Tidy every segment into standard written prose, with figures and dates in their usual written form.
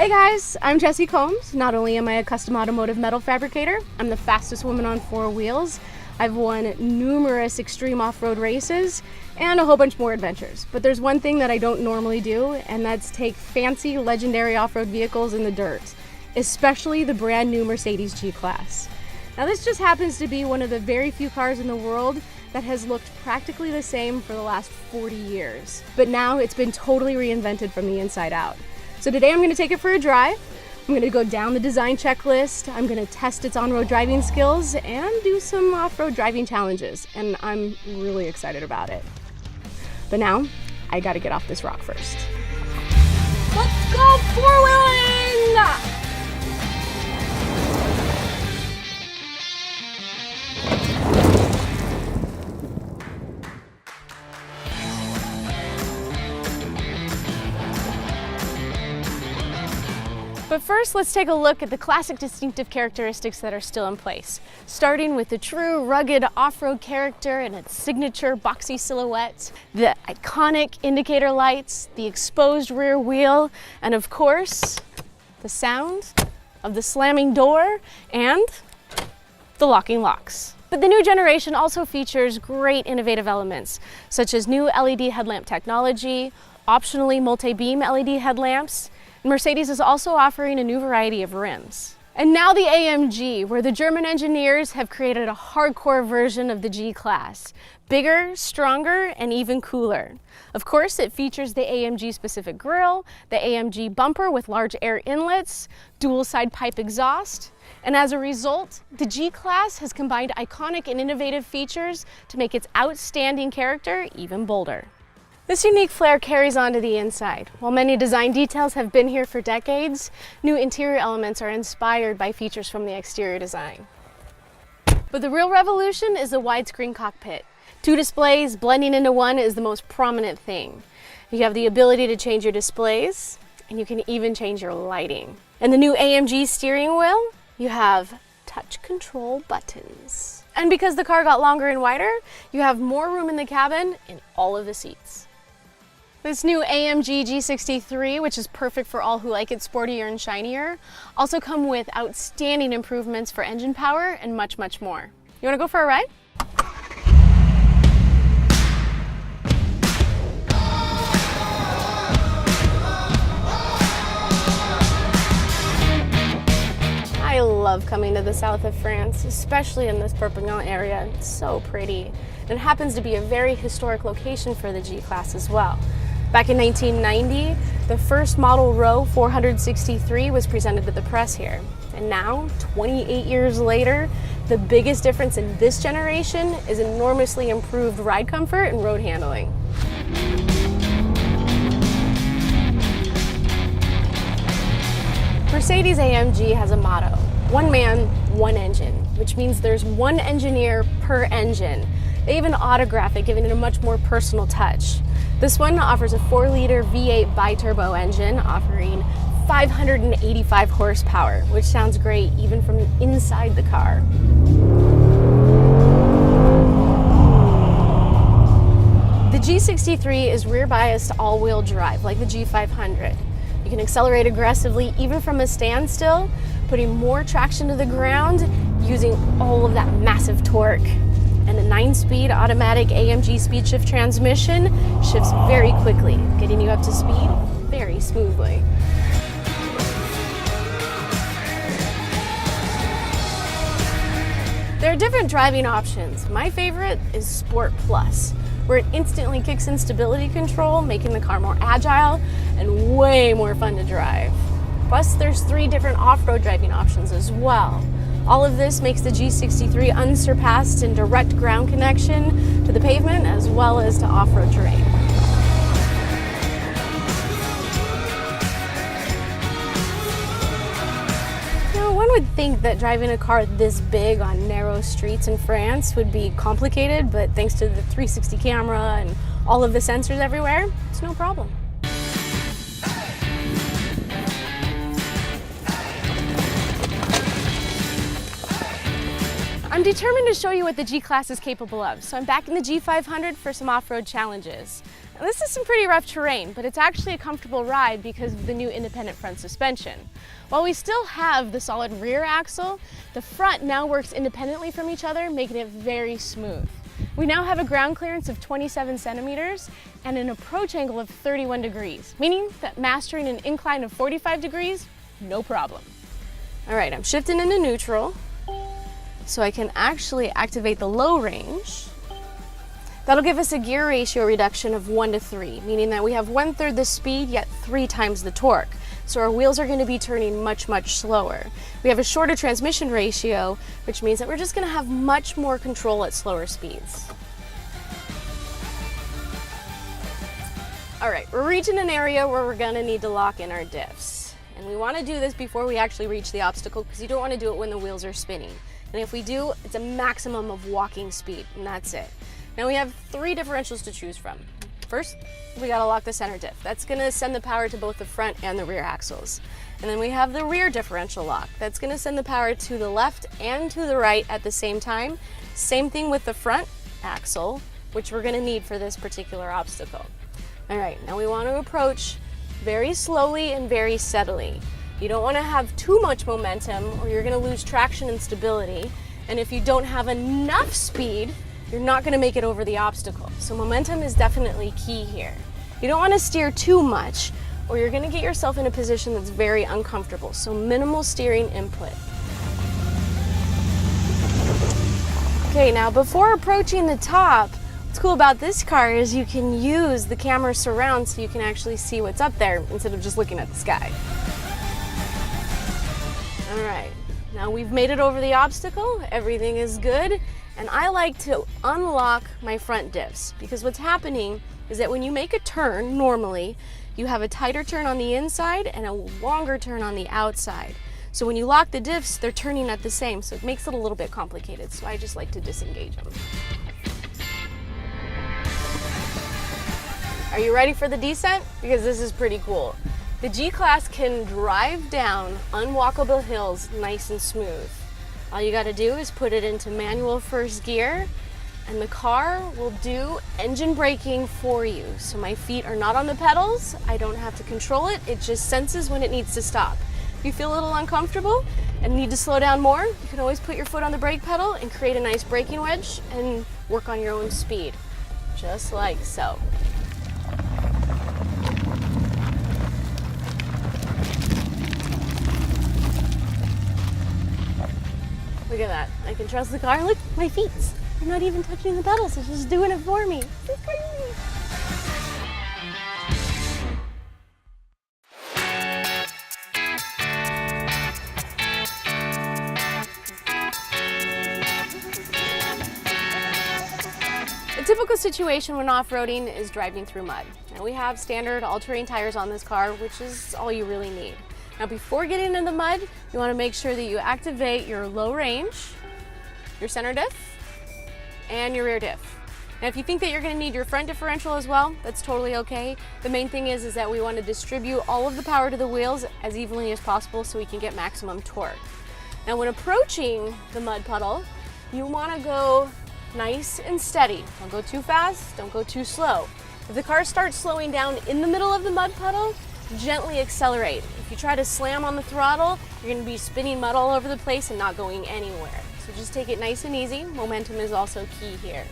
Hey guys, I'm Jessi Combs. Not only am I a custom automotive metal fabricator, I'm the fastest woman on four wheels. I've won numerous extreme off-road races and a whole bunch more adventures. But there's one thing that I don't normally do, and that's take fancy, legendary off-road vehicles in the dirt, especially the brand new Mercedes G-Class. Now this just happens to be one of the very few cars in the world that has looked practically the same for the last 40 years. But now it's been totally reinvented from the inside out. So today I'm going to take it for a drive. I'm going to go down the design checklist. I'm going to test its on-road driving skills and do some off-road driving challenges. And I'm really excited about it. But now I got to get off this rock first. Let's go four-wheeling! But first, let's take a look at the classic distinctive characteristics that are still in place, starting with the true rugged off-road character and its signature boxy silhouette, the iconic indicator lights, the exposed rear wheel, and of course, the sound of the slamming door and the locking locks. But the new generation also features great innovative elements, such as new LED headlamp technology, optionally multi-beam LED headlamps. Mercedes is also offering a new variety of rims. And now the AMG, where the German engineers have created a hardcore version of the G-Class. Bigger, stronger, and even cooler. Of course, it features the AMG specific grille, the AMG bumper with large air inlets, dual side pipe exhaust, and as a result, the G-Class has combined iconic and innovative features to make its outstanding character even bolder. This unique flair carries on to the inside. While many design details have been here for decades, new interior elements are inspired by features from the exterior design. But the real revolution is the widescreen cockpit. Two displays blending into one is the most prominent thing. You have the ability to change your displays, and you can even change your lighting. And the new AMG steering wheel, you have touch control buttons. And because the car got longer and wider, you have more room in the cabin in all of the seats. This new AMG G63, which is perfect for all who like it sportier and shinier, also come with outstanding improvements for engine power and much, much more. You want to go for a ride? I love coming to the south of France, especially in this Perpignan area. It's so pretty. And it happens to be a very historic location for the G-Class as well. Back in 1990, the first model row 463 was presented to the press here. And now, 28 years later, the biggest difference in this generation is enormously improved ride comfort and road handling. Mercedes-AMG has a motto, one man, one engine, which means there's one engineer per engine. They even autograph it, giving it a much more personal touch. This one offers a 4-liter V8 biturbo engine offering 585 horsepower, which sounds great even from inside the car. The G63 is rear biased all-wheel drive like the G500. You can accelerate aggressively even from a standstill, putting more traction to the ground using all of that massive torque. And a 9-speed automatic AMG speed shift transmission shifts very quickly, getting you up to speed very smoothly. There are different driving options. My favorite is Sport Plus, where it instantly kicks in stability control, making the car more agile and way more fun to drive. Plus, there's 3 different off-road driving options as well. All of this makes the G63 unsurpassed in direct ground connection to the pavement as well as to off-road terrain. Now, one would think that driving a car this big on narrow streets in France would be complicated, but thanks to the 360 camera and all of the sensors everywhere, it's no problem. I'm determined to show you what the G-Class is capable of, so I'm back in the G500 for some off-road challenges. Now, this is some pretty rough terrain, but it's actually a comfortable ride because of the new independent front suspension. While we still have the solid rear axle, the front now works independently from each other, making it very smooth. We now have a ground clearance of 27 centimeters and an approach angle of 31 degrees, meaning that mastering an incline of 45 degrees, no problem. All right, I'm shifting into neutral so I can actually activate the low range. That'll give us a gear ratio reduction of 1 to 3, meaning that we have 1/3 the speed, yet 3 times the torque. So our wheels are going to be turning much, much slower. We have a shorter transmission ratio, which means that we're just going to have much more control at slower speeds. All right, we're reaching an area where we're going to need to lock in our diffs. And we want to do this before we actually reach the obstacle because you don't want to do it when the wheels are spinning. And if we do, it's a maximum of walking speed, and that's it. Now we have 3 differentials to choose from. First, we gotta lock the center diff. That's gonna send the power to both the front and the rear axles. And then we have the rear differential lock. That's gonna send the power to the left and to the right at the same time. Same thing with the front axle, which we're gonna need for this particular obstacle. All right, now we wanna approach very slowly and very steadily. You don't wanna have too much momentum or you're gonna lose traction and stability. And if you don't have enough speed, you're not going to make it over the obstacle. So momentum is definitely key here. You don't want to steer too much or you're going to get yourself in a position that's very uncomfortable. So minimal steering input. Okay, now before approaching the top, what's cool about this car is you can use the camera surround so you can actually see what's up there instead of just looking at the sky. All right, now we've made it over the obstacle. Everything is good. And I like to unlock my front diffs because what's happening is that when you make a turn, normally, you have a tighter turn on the inside and a longer turn on the outside. So when you lock the diffs, they're turning at the same, so it makes it a little bit complicated. So I just like to disengage them. Are you ready for the descent? Because this is pretty cool. The G-Class can drive down unwalkable hills nice and smooth. All you gotta do is put it into manual first gear and the car will do engine braking for you. So my feet are not on the pedals, I don't have to control it, it just senses when it needs to stop. If you feel a little uncomfortable and need to slow down more, you can always put your foot on the brake pedal and create a nice braking wedge and work on your own speed, just like so. Look at that. I can trust the car. Look, my feet. I'm not even touching the pedals. It's just doing it for me. It's crazy. A typical situation when off-roading is driving through mud. Now we have standard all-terrain tires on this car, which is all you really need. Now before getting in the mud, you want to make sure that you activate your low range, your center diff, and your rear diff. Now if you think that you're going to need your front differential as well, that's totally okay. The main thing is that we want to distribute all of the power to the wheels as evenly as possible so we can get maximum torque. Now when approaching the mud puddle, you want to go nice and steady. Don't go too fast, don't go too slow. If the car starts slowing down in the middle of the mud puddle, gently accelerate. If you try to slam on the throttle, you're going to be spinning mud all over the place and not going anywhere. So just take it nice and easy. Momentum is also key here.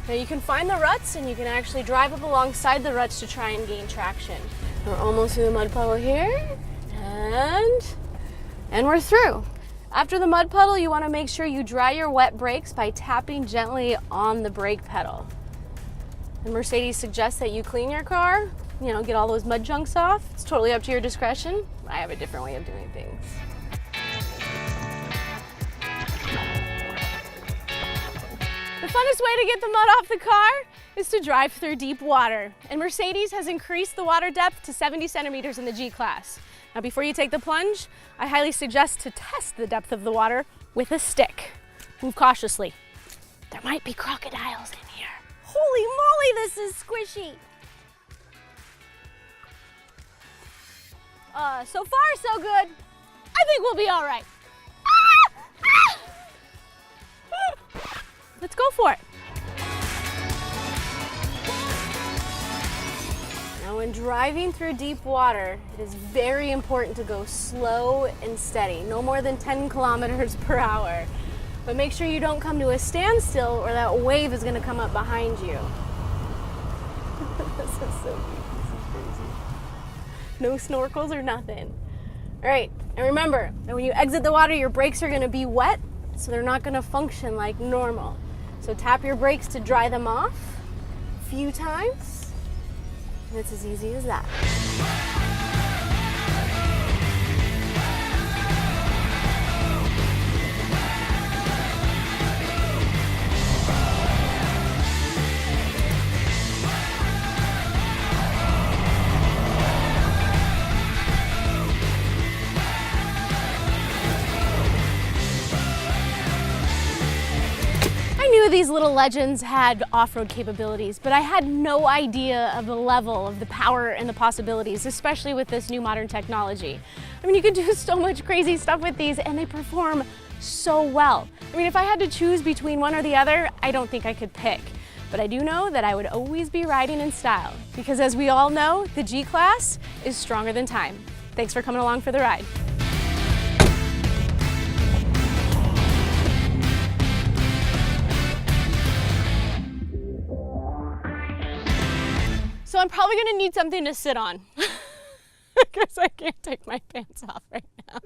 Now you can find the ruts and you can actually drive up alongside the ruts to try and gain traction. We're almost through the mud puddle here, and we're through. After the mud puddle, you want to make sure you dry your wet brakes by tapping gently on the brake pedal. And Mercedes suggests that you clean your car, get all those mud chunks off. It's totally up to your discretion. I have a different way of doing things. The funnest way to get the mud off the car is to drive through deep water. And Mercedes has increased the water depth to 70 centimeters in the G-Class. Now before you take the plunge, I highly suggest to test the depth of the water with a stick. Move cautiously. There might be crocodiles in here. Holy moly, this is squishy. So far, so good. I think we'll be all right. Let's go for it. Now when driving through deep water, it is very important to go slow and steady, no more than 10 kilometers per hour. But make sure you don't come to a standstill or that wave is gonna come up behind you. This is so cute, this is crazy. No snorkels or nothing. All right, and remember that when you exit the water, your brakes are gonna be wet, so they're not gonna function like normal. So tap your brakes to dry them off a few times, and it's as easy as that. I knew these little legends had off-road capabilities, but I had no idea of the level of the power and the possibilities, especially with this new modern technology. I mean, you can do so much crazy stuff with these and they perform so well. I mean, if I had to choose between one or the other, I don't think I could pick. But I do know that I would always be riding in style, because as we all know, the G-Class is stronger than time. Thanks for coming along for the ride. So I'm probably gonna need something to sit on because I can't take my pants off right now.